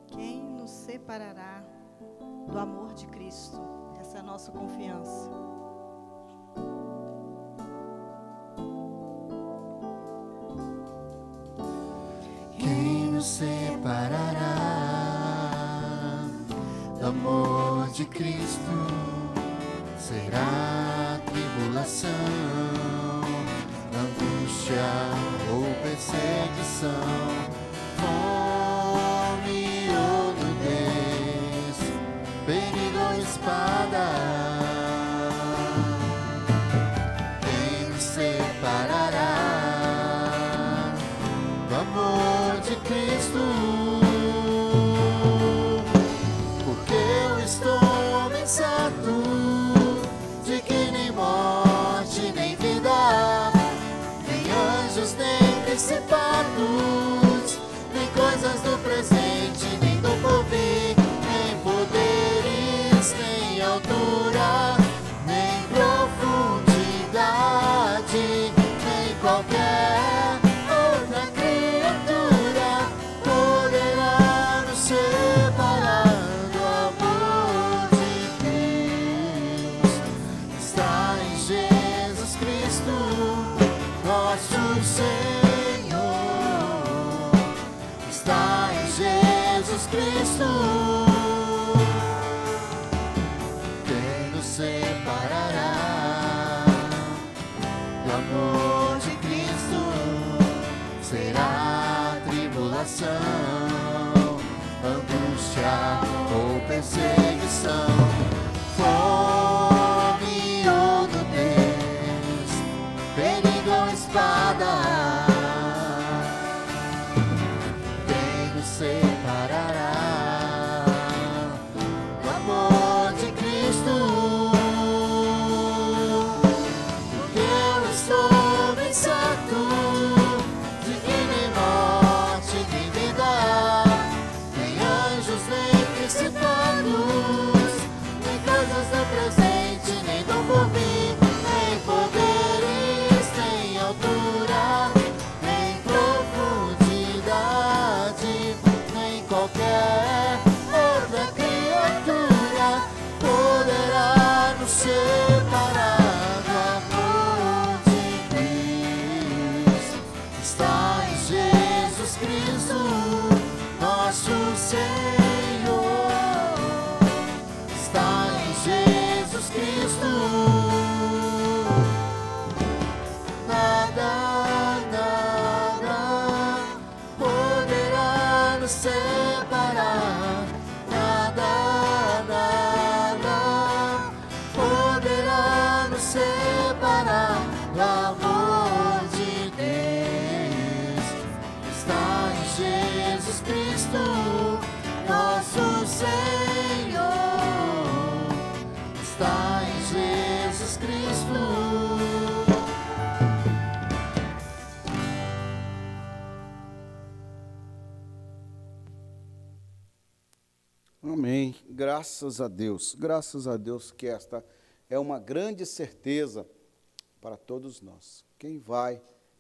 Quem nos separará do amor de Cristo? Essa é a nossa confiança. Quem nos separará do amor de Cristo? Será tribulação, angústia ou perseguição, fome ou nudez, perigo ou espada. Quem nos separará do amor de Cristo? Porque eu estou bem certo de que nem morte, nem vida, nem anjos, nem principados, nem coisas do presente, nem do porvir, nem poderes, nem altura, nem profundidade, nem qualquer outra criatura poderá nos separar do amor de Deus. Está em Jesus Cristo, nosso Senhor. Está em Jesus Cristo. Quem nos separará do amor de Cristo? Será tribulação, angústia ou perseguição, fome ou nudez, perigo ou espada. Quem nos separará do amor de Cristo? Porque eu estou bem certo de que nem morte, nem vida, nem anjos, nem principados, nem coisas do presente, nem do porvir, nem poderes, nem altura, nem profundidade, nem qualquer outra criatura poderá nos separar do amor de Deus. Está em Jesus Cristo, nosso Senhor. Está em Jesus Cristo. Nada, nada poderá nos separar. Nada, nada poderá nos separar do amor de Deus. Está em Jesus Cristo, nosso Senhor. Está em Jesus Cristo. Amém. Graças a Deus que esta é uma grande certeza para todos nós.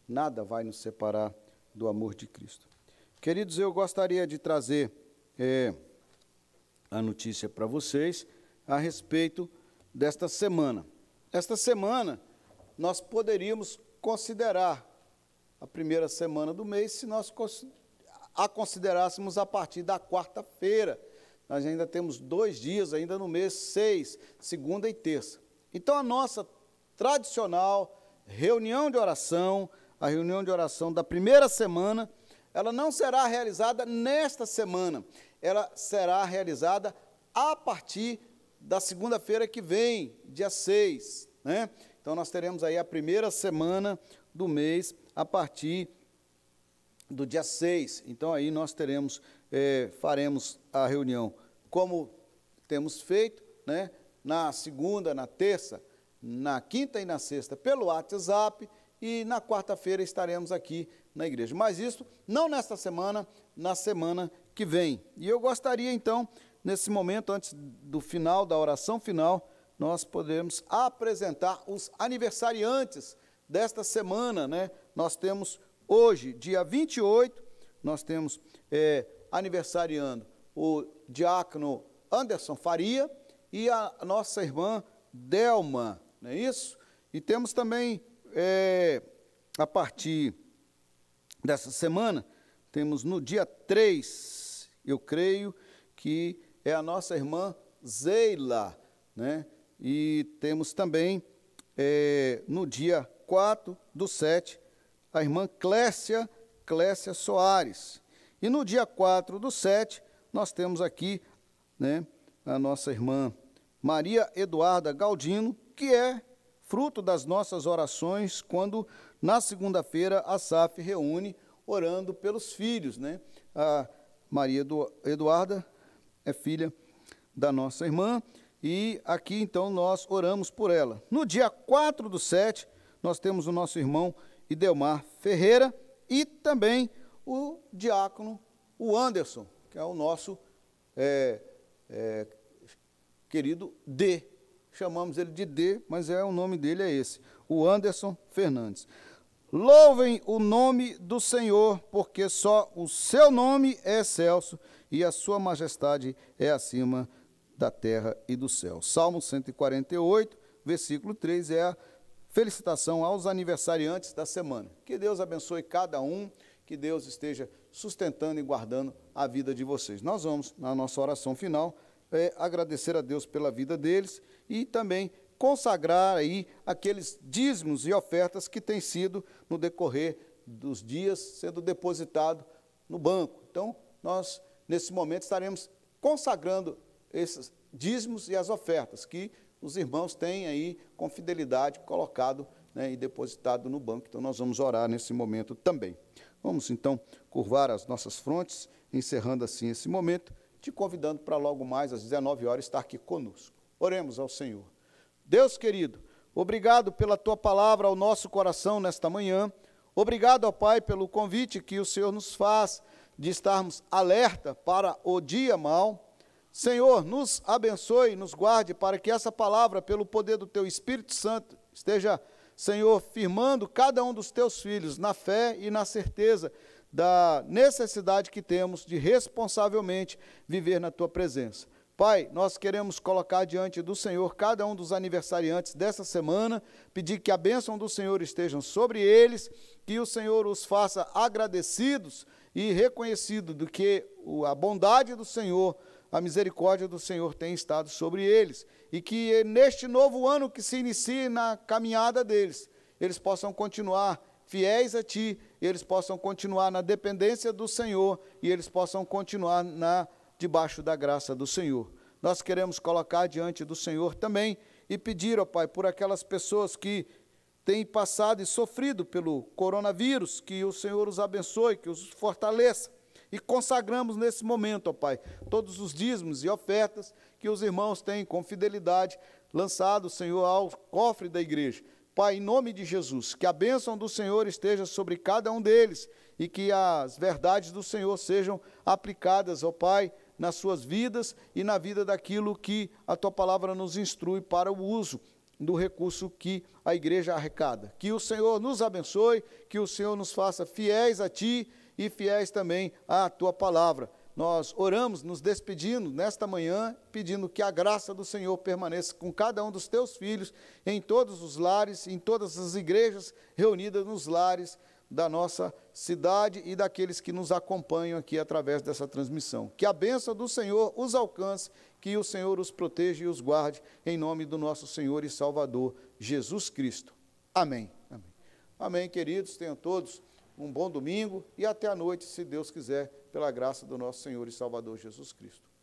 Nada vai nos separar do amor de Cristo. Queridos, eu gostaria de trazer a notícia para vocês a respeito desta semana. Esta semana, nós poderíamos considerar a primeira semana do mês se nós a considerássemos a partir da quarta-feira, nós ainda temos 2 dias ainda no mês 6, segunda e terça. Então, a nossa tradicional reunião de oração, a reunião de oração da primeira semana, ela não será realizada nesta semana, ela será realizada a partir da segunda-feira que vem, dia 6, né? Então, nós teremos aí a primeira semana do mês a partir do dia 6. Então, aí nós teremos, faremos a reunião como temos feito, né? Na segunda, na terça, na quinta e na sexta pelo WhatsApp, e na quarta-feira estaremos aqui na igreja. Mas isso não nesta semana, na semana que vem. E eu gostaria, então, nesse momento, antes do final, da oração final, nós podemos apresentar os aniversariantes desta semana, né? Nós temos hoje, dia 28, nós temos aniversariando o diácono Anderson Faria e a nossa irmã Delma, não é isso? E temos também, a partir dessa semana, temos no dia 3, eu creio que é a nossa irmã Zeila, né? E temos também, no dia 4/7, a irmã Clécia Soares. E no dia 4/7, nós temos aqui, né, a nossa irmã Maria Eduarda Galdino, que é fruto das nossas orações, quando na segunda-feira a SAF reúne orando pelos filhos, né? A Maria Eduarda é filha da nossa irmã, e aqui então nós oramos por ela. No dia 4/7, nós temos o nosso irmão Idelmar Ferreira e também o diácono, o Anderson, que é o nosso querido D. Chamamos ele de D, mas o nome dele é esse, o Anderson Fernandes. Louvem o nome do Senhor, porque só o seu nome é excelso e a sua majestade é acima da terra e do céu. Salmo 148, versículo 3, é a felicitação aos aniversariantes da semana. Que Deus abençoe cada um, que Deus esteja sustentando e guardando a vida de vocês. Nós vamos, na nossa oração final, agradecer a Deus pela vida deles e também consagrar aí aqueles dízimos e ofertas que têm sido, no decorrer dos dias, sendo depositado no banco. Então, nós, nesse momento, estaremos consagrando esses dízimos e as ofertas que os irmãos têm aí, com fidelidade, colocado, né, e depositado no banco. Então, nós vamos orar nesse momento também. Vamos, então, curvar as nossas frontes, encerrando assim esse momento, te convidando para logo mais, às 19 horas, estar aqui conosco. Oremos ao Senhor. Deus querido, obrigado pela Tua palavra ao nosso coração nesta manhã. Obrigado, ó Pai, pelo convite que o Senhor nos faz de estarmos alerta para o dia mau. Senhor, nos abençoe, nos guarde, para que essa palavra, pelo poder do Teu Espírito Santo, esteja, Senhor, firmando cada um dos Teus filhos na fé e na certeza da necessidade que temos de responsavelmente viver na Tua presença. Pai, nós queremos colocar diante do Senhor cada um dos aniversariantes dessa semana, pedir que a bênção do Senhor esteja sobre eles, que o Senhor os faça agradecidos e reconhecidos do que a bondade do Senhor, a misericórdia do Senhor tem estado sobre eles, e que neste novo ano que se inicie na caminhada deles, eles possam continuar fiéis a Ti, eles possam continuar na dependência do Senhor, e eles possam continuar debaixo da graça do Senhor. Nós queremos colocar diante do Senhor também e pedir, ó Pai, por aquelas pessoas que têm passado e sofrido pelo coronavírus, que o Senhor os abençoe, que os fortaleça. E consagramos nesse momento, ó Pai, todos os dízimos e ofertas que os irmãos têm com fidelidade lançado, Senhor, ao cofre da igreja. Pai, em nome de Jesus, que a bênção do Senhor esteja sobre cada um deles e que as verdades do Senhor sejam aplicadas, ó Pai, nas suas vidas e na vida daquilo que a Tua palavra nos instrui para o uso do recurso que a igreja arrecada. Que o Senhor nos abençoe, que o Senhor nos faça fiéis a Ti e fiéis também à Tua palavra. Nós oramos, nos despedindo nesta manhã, pedindo que a graça do Senhor permaneça com cada um dos Teus filhos, em todos os lares, em todas as igrejas reunidas nos lares da nossa cidade e daqueles que nos acompanham aqui através dessa transmissão. Que a bênção do Senhor os alcance, que o Senhor os proteja e os guarde, em nome do nosso Senhor e Salvador, Jesus Cristo. Amém. Amém. Amém, queridos. Tenham todos um bom domingo e até a noite, se Deus quiser, pela graça do nosso Senhor e Salvador Jesus Cristo.